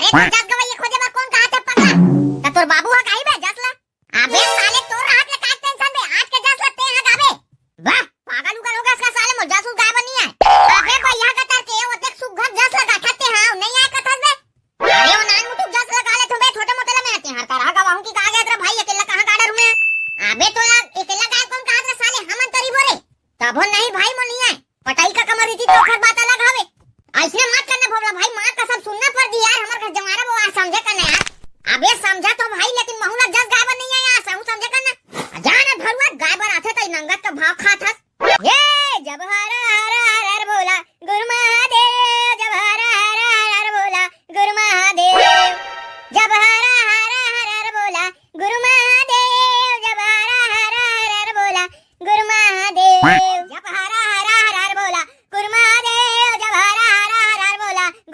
तो जस गवई खोजे बा कौन कहा थे पगला त तोर बाबू हा काई बे जसला अबे साले तोर हाथ ले काट टेंशन बे आज के जसला ते हा गाबे वाह पागल उगल होगा इसका साले मो जासूस गाय बनी है अबे भैया का तर के वो देख सुघर जस लगा खाते हां नहीं आए कथस बे अरे वो नान मुटुक जस लगा ले थोड़े छोटे मोटे ले में आते हर करा गवाहू की कहा गया तेरा भाई अकेला कहां गाड़र में अबे तो यार अकेला गाय कौन कहा रे साले हमन तरी बोरे तबो नहीं भाई मो नहीं है पटाई का कमर इतनी तो खर बात अलग हवे ऐसे मत करना भोला भाई मां का सब सुनना पड़ दी यार हमार घर जमारा वो समझे करना यार अबे समझा तो